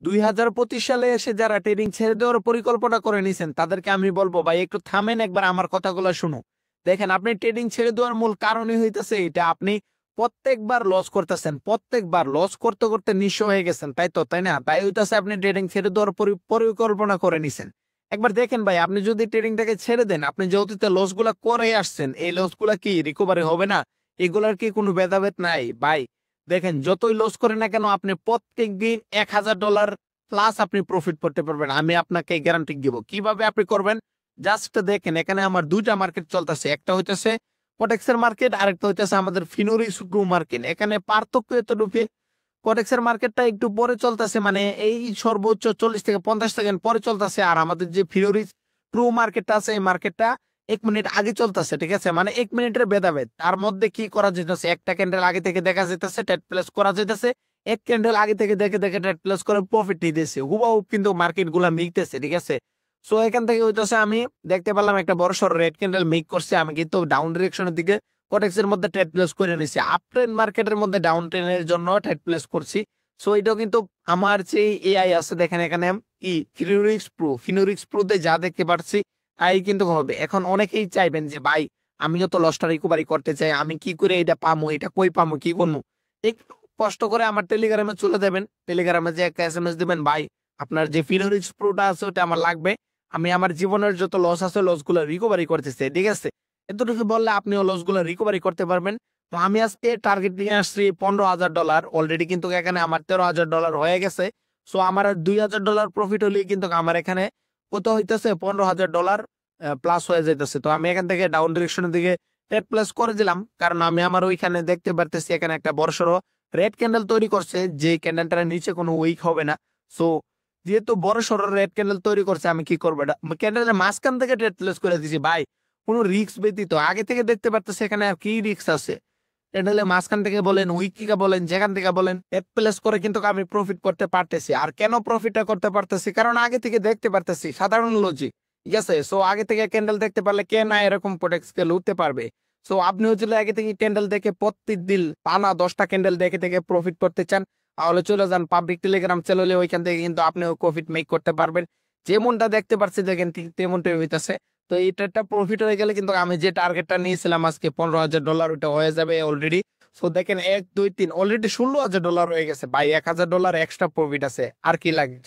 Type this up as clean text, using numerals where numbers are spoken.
2025 সালে এসে যারা ট্রেডিং ছেড়ে দেওয়ার পরিকল্পনা করে নিছেন তাদেরকে আমি বলবো ভাই একটু থামেন, একবার আমার কথাগুলো শুনো। দেখেন, আপনি ট্রেডিং ছেড়ে দেওয়ার মূল কারণই হইতেছে এটা, আপনি প্রত্যেকবার লস করতেছেন, প্রত্যেকবার লস করতে করতে নিঃস্ব হয়ে গেছেন, তাই তো, তাই না? তাই হইতেছে আপনি ট্রেডিং ছেড়ে দেওয়ার পরিকল্পনা করে নিছেন। একবার দেখেন ভাই, আপনি যদি ট্রেডিংটাকে ছেড়ে দেন, আপনি যে অতীতে লস গুলা করে আসছেন, এই লস গুলা কি রিকভারি হবে না? এগুলার কি কোনো ভেদাভেদ নাই ভাই? দেখেন, যতই লস করে না কেন আপনি প্রত্যেক দিন $1000 প্লাস আপনি প্রফিট করতে পারবেন, আমি আপনাকে গ্যারান্টি দিব। কিভাবে আপনি করবেন জাস্ট দেখেন, এখানে আমার দুইটা মার্কেট চলতেছে, একটা হইতেছে কোটেক্সের মার্কেট, আরেকটা হইতেছে আমাদের ফিনোরিক্স প্রো মার্কেট। এখানে পার্থক্য এতটুকু, কোটেক্সের মার্কেটটা একটু পরে চলতেছে, মানে এই সর্বোচ্চ 40 থেকে 50 সেকেন্ড পরে চলতেছে, আর আমাদের যে ফিনোরিক্স প্রো মার্কেটটা আছে এই মার্কেটটা 1 মিনিট আগে চলতেছে, ঠিক আছে? মানে 1 মিনিটের ভেদাভেদ। তার মধ্যে কি করা যেতেছে, একটা ক্যান্ডেল আগে থেকে দেখা যেতেছে, ট্রেড প্লেস করা যেতেছে, এক ক্যান্ডেল আগে থেকে দেখে দেখে ট্রেড প্লেস করে প্রফিট নিতেছে, হুবাহু কিন্তু মার্কেট গুলা মিলতেছে, ঠিক আছে? সো এখান থেকে হইতেছে আমি দেখতে পেলাম একটা বড় সড় রেড ক্যান্ডেল মেক করছে, আমি কিন্তু ডাউন ডিরেকশনের দিকে কোটেক্সের মধ্যে ট্রেড প্লেস করে নিছি, আপ ট্রেন্ড মার্কেটের মধ্যে ডাউন ট্রেনের জন্য ট্রেড প্লেস করছি। সো এটাও কিন্তু আমার যে এআই আছে, দেখেন এখানে কি ফিনোরিক্স প্রোতে যা দেখতে পাচ্ছি তাই কিন্তু হবে। এখন অনেকেই চাইবেন যে ভাই আমিও তো লসটা রিকভারি করতে চাই, আমি কি করে এটা পামো, এটা কই পামো, কি করবো? একটু কষ্ট করে আমার টেলিগ্রামে চলে যাবেন, টেলিগ্রামে যে একটা এসএমএস দিবেন, ভাই আপনার যে ফিনোরিক্স প্রোটা আছে ওটা আমার লাগবে, আমি আমার জীবনের যত লস আছে লস গুলো রিকভারি করতেছে, ঠিক আছে? এতটুকু বললে আপনিও লস গুলো রিকভারি করতে পারবেন। তো আমি আজকে টার্গেট নিয়ে আসছি $15,000, অলরেডি কিন্তু এখানে আমার $13,000 হয়ে গেছে। সো আমার আর $2,000 প্রফিট হলেই কিন্তু আমার এখানে কত হইতেছে, $15,000 প্লাস হয়ে যাইতেছে। তো আমি এখান থেকে ডাউন ডিরেকশনের দিকে ট্রেড প্লেস করে দিলাম, কারণ আমি আমার ওইখানে দেখতে পারতেছি এখানে একটা বড়সড় রেড ক্যান্ডেল তৈরি করছে, যে ক্যান্ডেলটার নিচে কোনো উইক হবে না। সো যেহেতু বড় সড়ো রেড ক্যান্ডেল তৈরি করছে, আমি কি করবো, ক্যান্ডেলের মাঝখান থেকে ট্রেড প্লেস করে দিছি ভাই, কোনো রিস্ক ব্যতীত। আগে থেকে দেখতে পারতেছি এখানে আর কি রিস্ক আছে? ক্যান্ডেলের মাঝখান থেকে বলেন, উইক থেকে বলেন, যেখান থেকে বলেন, ট্রেড প্লেস করে কিন্তু আমি প্রফিট করতে পারতেছি। আর কেন প্রফিটটা করতে পারতেছি? কারণ আগে থেকে দেখতে পারতেছি, সাধারণ লজিক, ঠিক আছে? সো আগে থেকে ক্যান্ডেল দেখতে পারলে কে না এরকম প্রোডাক্ট স্কেল উঠতে পারবে? সো আপনি হচ্ছে আগে থেকে ক্যান্ডেল দেখে প্রত্যেকদিন টানা 10টা ক্যান্ডেল দেখে থেকে প্রফিট করতে চান, তাহলে চলে যান পাবলিক টেলিগ্রাম চ্যানেলে, ওইখান থেকে কিন্তু আপনিও প্রফিট মেক করতে পারবেন। যেমনটা দেখতে পাচ্ছি দেখেন ঠিক তেমনটাই হইতাছে। তো এটা একটা প্রফিট হয়ে গেলে কিন্তু আমি যে টার্গেটটা নিয়েছিলাম আজকে $15,000, ওটা হয়ে যাবে অলরেডি। সো দেখেন 1 2 3 অলরেডি $16,000 হয়ে গেছে ভাই, $1,000 এক্সট্রা প্রফিট আছে, আর কি লাগে?